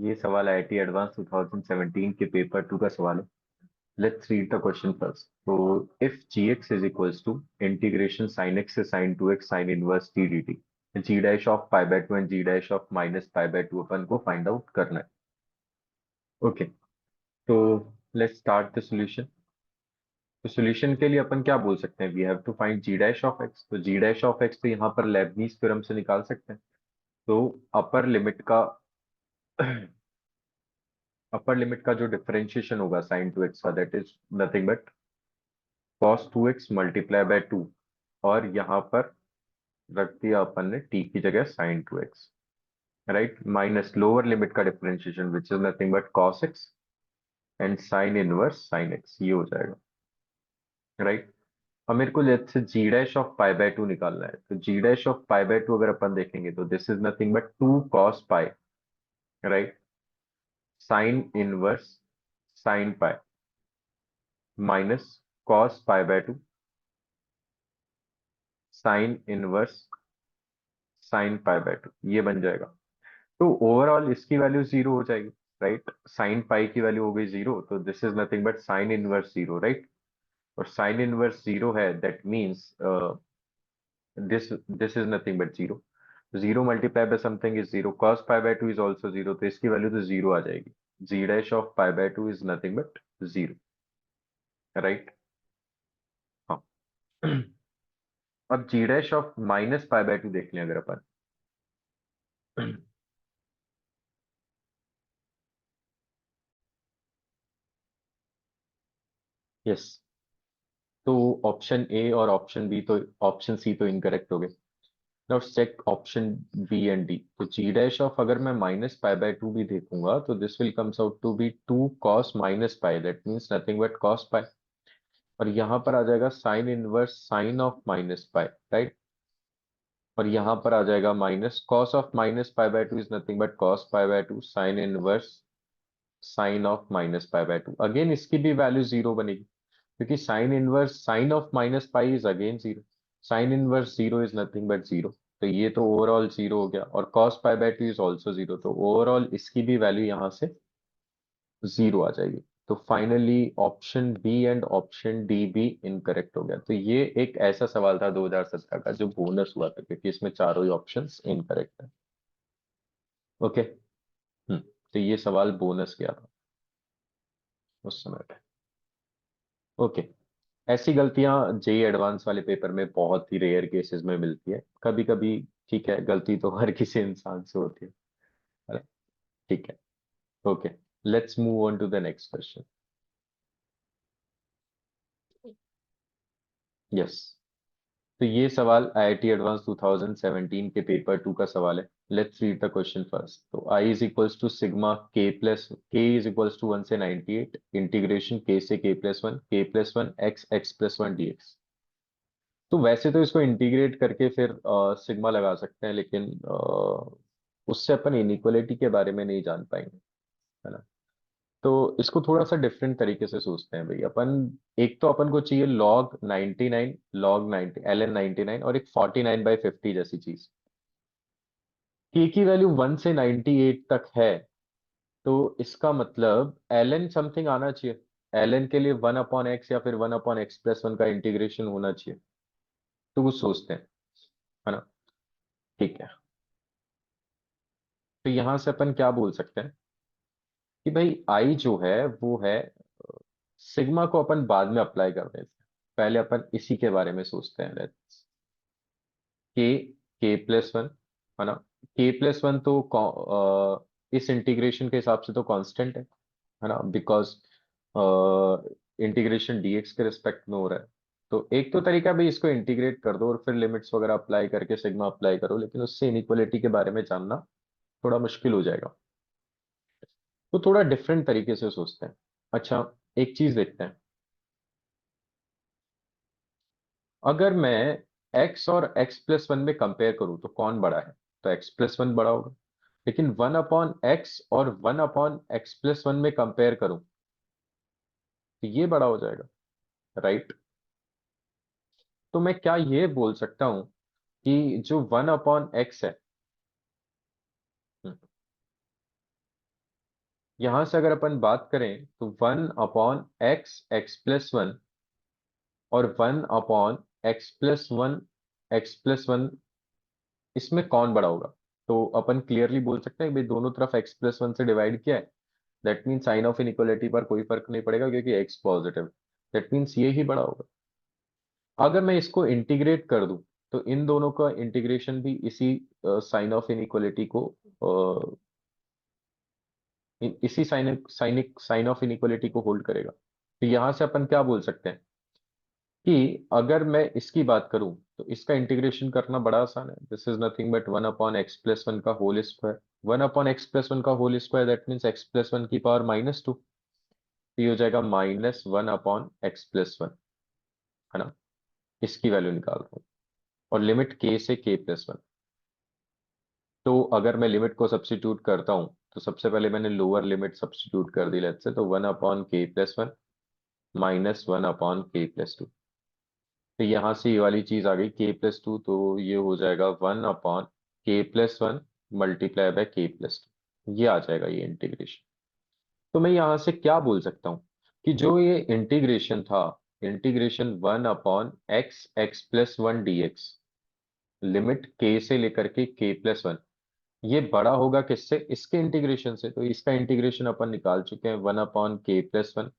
ये सवाल IIT advance 2017 के पेपर 2 का सवाल है। Let's read the question first. तो if gx is equals to integration sin x से sin 2x sin inverse t dt, g dash of pi by 2 and g dash of minus pi by 2 अपन को find out करना है। Okay, तो let's start the solution. तो solution के लिए अपन क्या बोल सकते हैं? We have to find g dash of x। तो g डैश ऑफ x तो यहाँ पर लेबनीज थ्योरम से निकाल सकते हैं। तो अपर लिमिट का अपर लिमिट का जो डिफरेंशिएशन होगा साइन टू एक्स का, that is nothing but cos two x multiply by two, और यहाँ पर रख दिया अपन ने t की जगह sine two x, right, minus lower limit का differentiation which is nothing but cos x and sine inverse sine x, ये हो जाएगा, राइट। अब मेरे को let's say g dash of pi by two निकालना है। तो जी dash of pi by two अगर अपन देखेंगे तो this is nothing but two cos pi, right, sine inverse sine pi minus cos pi by two sine inverse sine pi by to, ये बन जाएगा। तो ओवरऑल इसकी वैल्यू जीरो हो जाएगी, राइट। साइन पाई की वैल्यू हो गई जीरो, तो this is nothing but sine inverse zero, right. और साइन इनवर्स जीरो है, that means this this is nothing but zero. Zero multiply by something is zero, cos pi by two is also zero, तो इसकी value तो zero आ जाएगी। G dash of pi by two is nothing but zero, right. हाँ। अब g dash of minus pi by two देख लें अगर अपन। यस, तो ऑप्शन ए और ऑप्शन बी तो ऑप्शन सी तो इनकरेक्ट हो गए। Now check option B and D. तो जी डैश ऑफ अगर मैं माइनस पाई बाय टू भी देखूंगा तो this will comes out to be two cos minus pi, that means nothing but cos pi. और यहाँ पर आ जाएगा sine inverse sine of minus pi, right. और यहाँ पर आ जाएगा minus cos of minus pi by two is nothing but cos pi by two sine inverse sine of minus pi by two. Again इसकी भी वैल्यू जीरो बनेगी, क्योंकि sine inverse sine of minus pi is again zero, sine inverse zero is nothing but zero, तो ये तो overall zero हो गया। और cos pi by two is also zero, तो ओवरऑल इसकी भी वैल्यू यहाँ से जीरो आ जाएगी। तो finally option B and option D भी इनकरेक्ट हो गया। तो ये एक ऐसा सवाल था 2017 का जो बोनस हुआ था, क्योंकि इसमें चारों ही ऑप्शंस इनकरेक्ट है। ओके। तो ये सवाल बोनस गया था उस समय पे। ओके, ऐसी गलतियां जेई एडवांस वाले पेपर में बहुत ही रेयर केसेस में मिलती है, कभी कभी। ठीक है, गलती तो हर किसी इंसान से होती है। अरे, ठीक है। Okay, let's move on to the next question. Yes, तो ये सवाल आईआईटी एडवांस 2017 के पेपर 2 का सवाल है। Let's read the question first. तो I is equals to sigma के इज इक्वल्स टू 1 से 98 इंटीग्रेशन के से के plus one x plus one dx। तो वैसे तो इसको इंटीग्रेट करके फिर सिग्मा लगा सकते हैं, लेकिन उससे अपन इनइक्वालिटी के बारे में नहीं जान पाएंगे, है ना। तो इसको थोड़ा सा डिफरेंट तरीके से सोचते हैं भाई अपन। एक तो अपन को चाहिए लॉग 99, लॉग 90 ln 99, और एक 49/50 जैसी चीज। के की वैल्यू 1 से 98 तक है, तो इसका मतलब ln समथिंग आना चाहिए। ln के लिए 1/x या फिर 1/x+1 का इंटीग्रेशन होना चाहिए। तो कुछ सोचते हैं, है ना। ठीक है, तो यहां से अपन क्या बोल सकते हैं कि भाई आई जो है वो है, सिग्मा को अपन बाद में अप्लाई कर देते हैं, पहले अपन इसी के बारे में सोचते हैं। लेट्स के के+1, है ना। के+1 तो इस इंटीग्रेशन के हिसाब से तो कांस्टेंट है ना, बिकॉज इंटीग्रेशन डीएक्स के रिस्पेक्ट में हो रहा है। तो एक तो तरीका है भाई, इसको इंटीग्रेट कर दो और फिर लिमिट्स वगैरह अप्लाई करके सिग्मा अप्लाई करो, लेकिन उससे इनइक्वालिटी के बारे में जानना थोड़ा मुश्किल हो जाएगा। तो थोड़ा डिफरेंट तरीके से सोचते हैं। अच्छा, एक चीज देखते हैं। अगर मैं x और x+1 में कंपेयर करूं तो कौन बड़ा है? तो x+1 बड़ा होगा। लेकिन 1/x और 1/x+1 में कंपेयर करूं तो ये बड़ा हो जाएगा, राइट। तो मैं क्या ये बोल सकता हूं कि जो 1/x है, 1/x, 1 अपॉन एक्स है, 1 upon x plus one, 1 upon x plus one, ये बड़ा हो जाएगा, राइट। तो मैं क्या ये बोल सकता हूँ कि जो 1/x है, 1/x, 1 अपॉन एक्स है, 1 अपॉन एक्स प्लस वन, ये बड़ा हो जाएगा, राइट। तो मैं क्या ये बोल सकता हूँ कि जो 1/x है, यहां से अगर अपन बात करें तो 1/x(x+1) और 1/x+1 x+1, इसमें कौन बड़ा होगा? तो अपन क्लियरली बोल सकते हैं भाई दोनों तरफ x+1 से डिवाइड किया है, that mean sine of inequality पर कोई फर्क नहीं पड़ेगा क्योंकि x पॉजिटिव, दैट मीन्स ये ही बड़ा होगा। अगर मैं इसको इंटीग्रेट कर दूं तो इन दोनों का इंटीग्रेशन भी इसी साइन ऑफ इनइक्वालिटी को इसी साइन ऑफ इनइक्वालिटी को होल्ड करेगा। तो यहां से अपन क्या बोल सकते हैं कि अगर मैं इसकी बात करूं तो इसका इंटीग्रेशन करना बड़ा आसान है। This is nothing but 1/x+1 का होल स्क्वायर। 1/x+1 का whole square that means x+1 की पावर -2। तो ये हो जाएगा -1/x+1, है ना। इसकी वैल्यू निकाल रहा हूं और लिमिट k से k+1। तो अगर मैं लिमिट को सब्स्टिट्यूट करता हूं तो सबसे पहले मैंने लोअर लिमिट सब्स्टिट्यूट कर दी लेट्स से, तो 1/k+1 -1/k+2। तो यहां से ये वाली चीज आ गई k+2, तो ये हो जाएगा 1/k+1 मल्टीप्लाई बाय k+2, ये आ जाएगा ये इंटीग्रेशन। तो मैं यहां से क्या बोल सकता हूं कि जो ये इंटीग्रेशन था, integration 1/x(x+1) dx, limit k से लेकर के k+1, ये बड़ा होगा किससे? इसके इंटीग्रेशन से। तो इसका इंटीग्रेशन अपन निकाल चुके हैं 1/k+1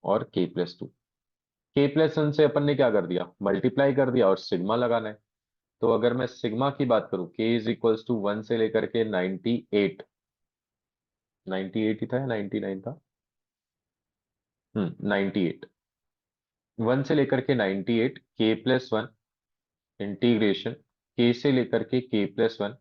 और k+2। k+1 से अपन ने क्या कर दिया? मल्टीप्लाई कर दिया और सिग्मा लगाना है। तो अगर मैं सिग्मा की बात करूं, k इज इक्वल्स टू 1 से लेकर के 98, 98 ही था या 99 था? 98, 1 से लेकर के 98 k+1 इंटीग्रेशन k से लेकर के k+1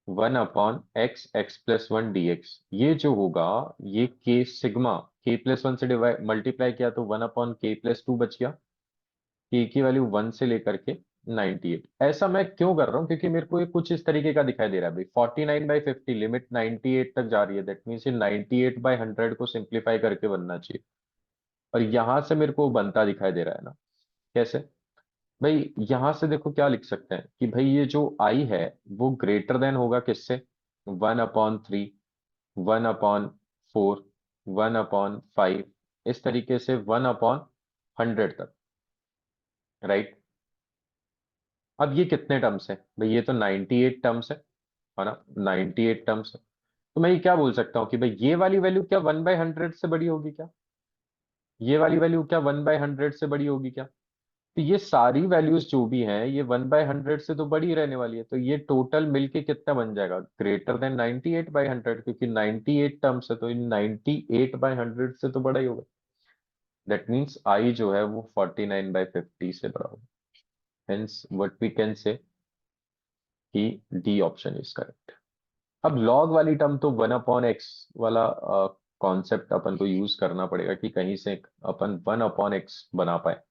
1/x(x+1) dx। ये जो होगा, ये k सिग्मा k+1 से डिवाइड मल्टीप्लाई किया तो 1/k+2 बच गया। k की वैल्यू 1 से लेकर के 98। ऐसा मैं क्यों कर रहा हूं? क्योंकि मेरे को ये कुछ इस तरीके का दिखाई दे रहा है भाई। 49/50 लिमिट 98 तक जा रही है, दैट मीन्स ये 98/100 को सिंप्लीफाई करके बनना चाहिए। और यहां से मेरे को बनता दिखाई दे रहा है ना। कैसे भाई? यहां से देखो क्या लिख सकते हैं कि भाई ये जो i है वो ग्रेटर देन होगा किससे? 1/3, 1/4, 1/5, इस तरीके से 1/100 तक, राइट। अब ये कितने टर्म्स है भाई? ये तो 98 टर्म्स है ना, 98 टर्म्स है। तो मैं ये क्या बोल सकता हूँ कि भाई ये वाली वैल्यू क्या 1/100 से बड़ी होगी क्या? ये वाली वैल्यू क्या 1/100 से बड़ी होगी क्या? तो ये सारी वैल्यूज जो भी हैं ये 1/100 से तो बड़ी रहने वाली है। तो ये टोटल मिलके कितना बन जाएगा? ग्रेटर देन 98/100, क्योंकि 98 टर्म्स है तो इन 98/100 से तो बड़ा ही होगा। दैट मीन्स आई जो है वो 49/50 से बड़ा होगा। Hence what we can say कि डी ऑप्शन इज करेक्ट। अब लॉग वाली टर्म तो 1/x वाला कॉन्सेप्ट अपन को यूज करना पड़ेगा कि कहीं से अपन 1/x बना पाए,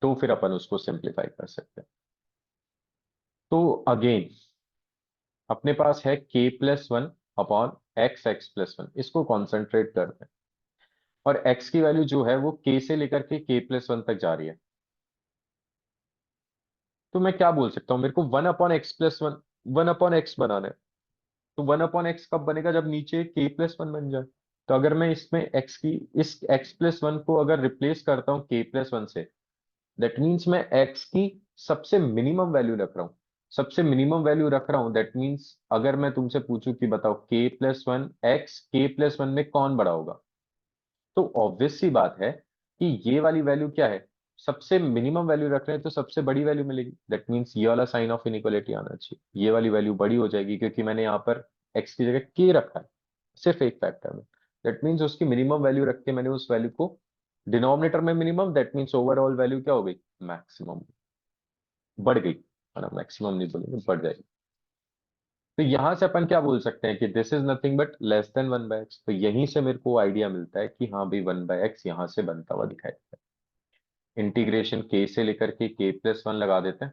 तो फिर अपन उसको सिंप्लीफाई कर सकते हैं। तो अगेन अपने पास है k+1/x(x+1), इसको कॉन्सेंट्रेट करते हैं। और x की वैल्यू जो है वो k से लेकर के k+1 तक जा रही है। तो मैं क्या बोल सकता हूँ? मेरे को 1/x+1, 1/x बनाना है। तो 1/x कब बनेगा? जब नीचे k+1 बन जाए। तो अगर मैं इसमें x की, इस x+1 को अगर रिप्लेस करता हूँ k+1 से, दैट मीन्स मैं x की सबसे मिनिमम वैल्यू रख रहा हूँ। सबसे मिनिमम वैल्यू रख रहा हूँ, दैट मीन्स अगर मैं तुमसे पूछूं कि बताओ k+1 x k+1 में कौन बड़ा होगा, तो ऑब्वियस सी बात है कि ये वाली वैल्यू क्या है? सबसे मिनिमम वैल्यू रख रहे हैं तो सबसे बड़ी वैल्यू मिलेगी। दैट मीन्स ये वाला साइन ऑफ इनइक्वालिटी आना चाहिए, ये वाली वैल्यू बड़ी हो जाएगी क्योंकि मैंने यहाँ पर x की जगह k रखा है, सिर्फ एक फैक्टर में। दैट मीन्स उसकी मिनिमम वैल्यू रख के मैंने उस वैल्यू को डिनोमिनेटर में minimum, that means overall value क्या हो गई? मैक्सिमम बढ़ गई, है ना। मैक्सिमम नहीं बोलेंगे, बढ़ जाएगी। तो यहां से अपन क्या बोल सकते हैं कि this is nothing but less than 1/x। तो यहीं से मेरे को आइडिया मिलता है कि हाँ भाई 1/x यहां से बनता हुआ दिखाई देता है। इंटीग्रेशन k से लेकर के k+1 लगा देते हैं,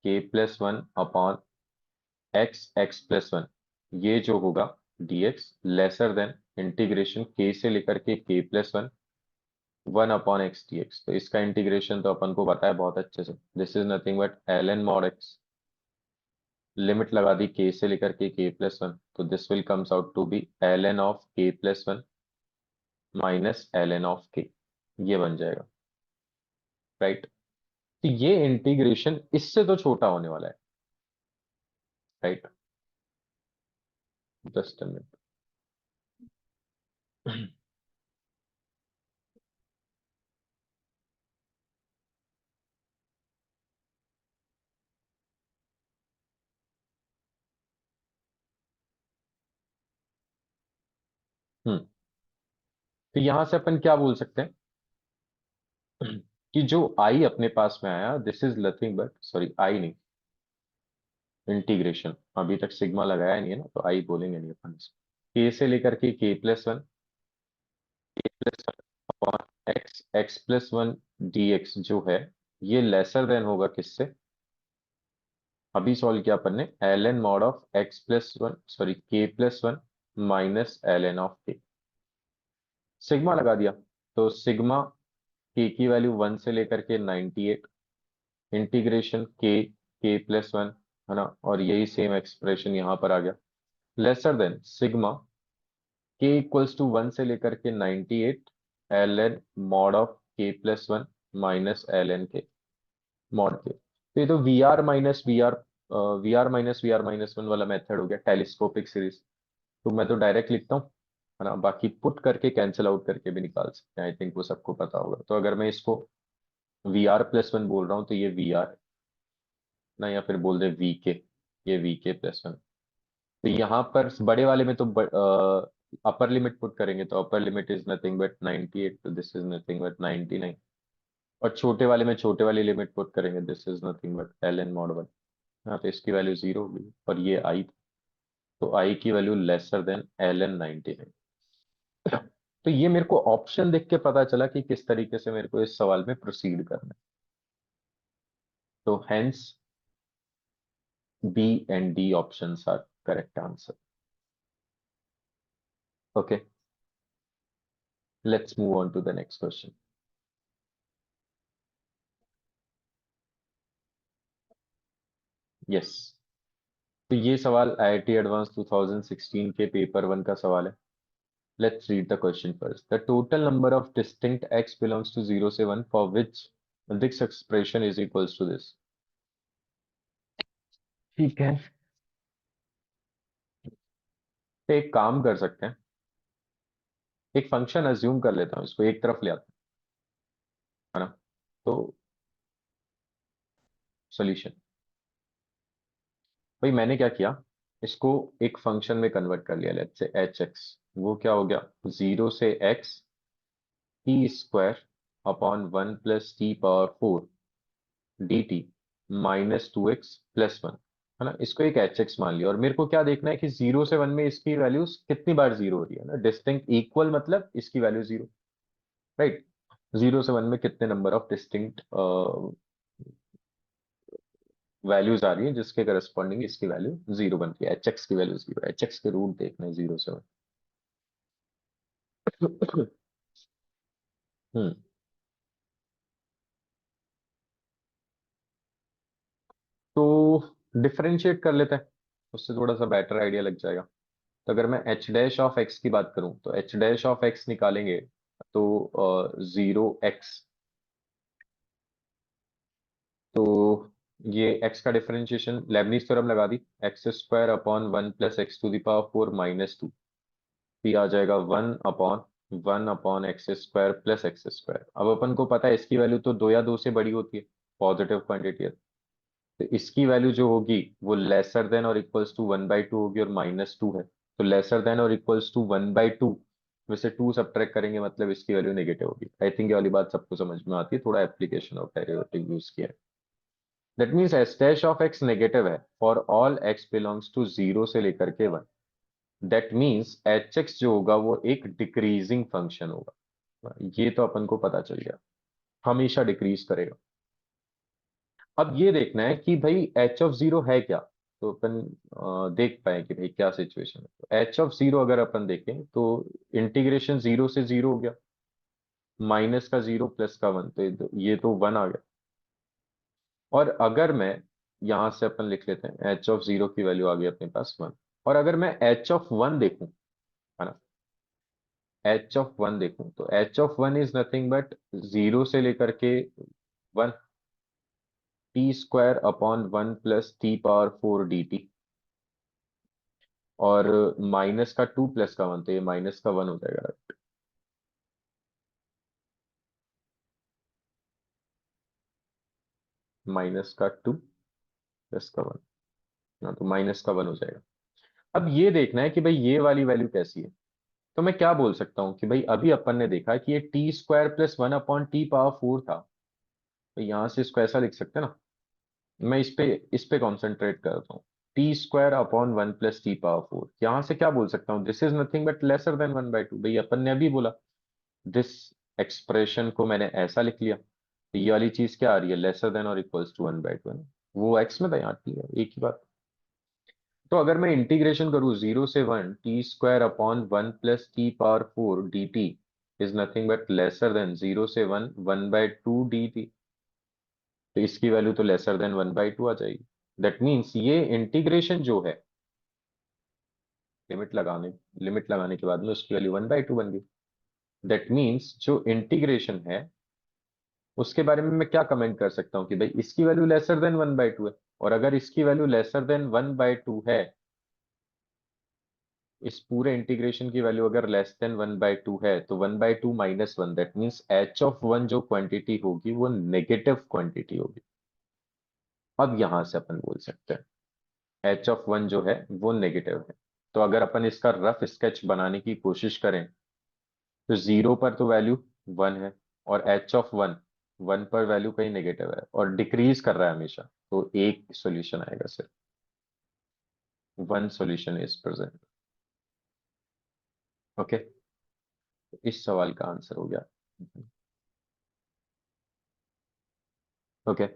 k+1/x(x+1), ये जो होगा dx lesser than integration k से लेकर के k+1 1/x dx। तो इसका इंटीग्रेशन तो अपन को पता है बहुत अच्छे से, this is nothing but ln mod x limit लगा दी के से लेकर के k+1, तो this will comes out to be ln of k+1 minus ln of k, ये बन जाएगा, राइट। तो ये इंटीग्रेशन इससे तो छोटा होने वाला है, right. Just a minute. Hmm. तो यहां से अपन क्या बोल सकते हैं कि जो आई अपने पास में आया, this is nothing but, sorry I नहीं, इंटीग्रेशन, अभी तक सिग्मा लगाया नहीं है ना, तो आई बोलेंगे नहीं अपन इसको। के से लेकर के k+1, k+1 upon x, x+1 dx जो है, ये लेसर देन होगा किससे, अभी सॉल्व किया अपन ने, ln mod of x+1, sorry k+1 minus ln of k, sigma लगा दिया। तो सिग्मा k की वैल्यू 1 से लेकर के 98, इंटीग्रेशन k+1, है ना, और यही सेम एक्सप्रेशन यहां पर आ गया, lesser than sigma k equals to 1 से लेकर के 98 ln mod of k+1 minus ln के मॉड के। तो ये तो वी आर माइनस वन वाला मेथड हो गया, टेलीस्कोपिक सीरीज। तो मैं तो डायरेक्ट लिखता हूँ, है ना, बाकी पुट करके कैंसिल आउट करके भी निकाल सकते हैं, आई थिंक वो सबको पता होगा। तो अगर मैं इसको VR+1 बोल रहा हूँ तो ये VR ना, या फिर बोल दे VK, ये VK+1। तो यहाँ पर बड़े वाले में तो अपर लिमिट पुट करेंगे, तो upper limit is nothing but 98, तो दिस इज नथिंग बट 99। और छोटे वाले में छोटे वाली लिमिट पुट करेंगे, this is nothing but ln mod 1। हाँ, तो इसकी वैल्यू 0 होगी, और ये आई, तो आई की वैल्यू लेसर देन ln 99। तो ये मेरे को ऑप्शन देख के पता चला कि किस तरीके से मेरे को इस सवाल में प्रोसीड करना है। तो hence B and D options are correct answer. Okay, let's move on to the next question. Yes, तो ये सवाल IIT एडवांस 2016 के पेपर 1 का सवाल है। Let's read the question first. The total number of distinct x belongs to 0 से 1 for which this expression is equals to this. ठीक है, तो एक काम कर सकते हैं, एक फंक्शन अज्यूम कर लेता हूँ, इसको एक तरफ ले आता हूं, है ना। तो सॉल्यूशन, भाई मैंने क्या किया, इसको एक फंक्शन में कन्वर्ट कर लिया, लेट्स से hx। वो क्या हो गया, 0 से x t² upon 1 + t⁴ dt -2x+1, है ना। इसको एक hx मान लिया, और मेरे को क्या देखना है कि 0 से 1 में इसकी वैल्यूज कितनी बार 0 हो रही है ना, डिस्टिंक्ट इक्वल मतलब इसकी वैल्यू 0, राइट। 0 से 1 में कितने नंबर ऑफ डिस्टिंक्ट वैल्यूज आ रही है जिसके करस्पॉन्डिंग इसकी वैल्यू 0 बनती है, hx की वैल्यू 0, hx के रूट देखना है 0 से 1। हम्म। तो डिफरेंशिएट कर लेते हैं, उससे थोड़ा सा बेटर आइडिया लग जाएगा। तो अगर मैं h' ऑफ x की बात करूं, तो h' ऑफ x निकालेंगे, तो 0x, तो ये x का डिफरेंशिएशन लेबनीज थ्योरम लगा दी, x² अपॉन 1 + x⁴ -2, आ जाएगा 1/1/x² + x²। अब अपन को पता है इसकी वैल्यू तो 2 या 2 से बड़ी होती है, पॉजिटिव क्वांटिटी है, तो इसकी वैल्यू जो होगी वो लेसर देन और इक्वल्स टू 1/2 होगी, और -2 है, तो लेसर देन और इक्वल्स टू 1/2 में से 2 सब्ट्रैक्ट करेंगे, मतलब इसकी वैल्यू नेगेटिव होगी। आई थिंक ये वाली बात सबको समझ में आती है, थोड़ा एप्लीकेशन ऑफ डेरिवेटिव यूज किया है। That means h' of x negative है for all x belongs to 0 से लेकर के 1। दैट मीन्स hx जो होगा वो एक डिक्रीजिंग फंक्शन होगा, ये तो अपन को पता चल गया, हमेशा डिक्रीज करेगा। अब ये देखना है कि भाई h(0) है क्या, तो अपन देख पाए कि भाई क्या सिचुएशन है। तो h(0) अगर अपन देखें तो इंटीग्रेशन 0 से 0 हो गया, -का 0 + का 1, तो ये तो 1 आ गया। और अगर मैं यहां से अपन लिख लेते हैं एच ऑफ जीरो की वैल्यू आ गई अपने पास 1। और अगर मैं एच ऑफ वन देखूं, है ना, एच ऑफ वन देखूं तो H of one is nothing but zero से लेकर के one, t square upon one plus t power four d T. और माइनस का टू प्लस का वन, तो ये माइनस का वन हो जाएगा। माइनस का टू प्लस का वन, हाँ तो माइनस का वन हो जाएगा। अब ये देखना है कि भाई ये वाली वैल्यू कैसी है। तो मैं क्या बोल सकता हूँ कि भाई अभी अपन ने देखा कि ये T square plus one upon T power four था, तो यहां से इसको ऐसा लिख सकते हैं ना। मैं इस पे कॉन्सेंट्रेट करता हूँ। T square upon one plus t power four, यहां से क्या बोल सकता हूँ, this is nothing but lesser than one by to. भाई अपन ने अभी बोला, दिस एक्सप्रेशन को मैंने ऐसा लिख लिया, तो ये वाली चीज क्या आ रही है, लेसर देन और equals to one by two, है ना। वो एक्स में था, यहाँ टी है, एक ही बात। तो अगर मैं इंटीग्रेशन करूं जीरो से one, t square upon one plus t power four d t is nothing but lesser than zero से one, one by two d t. तो इसकी वैल्यू तो lesser than one by two आ जाएगी। That means ये integration जो है, limit लगाने लिमिट लगाने के बाद में उसकी वैल्यू वन बाई टू बन गई। दैट मीन्स जो इंटीग्रेशन है उसके बारे में मैं क्या कमेंट कर सकता हूँ कि भाई इसकी value laser than one by two है। और अगर इसकी value laser than one by two है, इस पूरे इंटीग्रेशन की वैल्यू अगर less than one by two है, तो one by to minus one, that means H of one जो क्वांटिटी होगी वो नेगेटिव क्वांटिटी होगी। अब यहां से अपन बोल सकते हैं एच ऑफ वन जो है वो नेगेटिव है। तो अगर अपन इसका रफ स्केच बनाने की कोशिश करें, तो जीरो पर तो वैल्यू वन है, और एच ऑफ वन, वन पर वैल्यू कहीं नेगेटिव है और डिक्रीज कर रहा है हमेशा, तो एक सॉल्यूशन आएगा सिर्फ, one solution is present. Okay, इस सवाल का आंसर हो गया। ओके।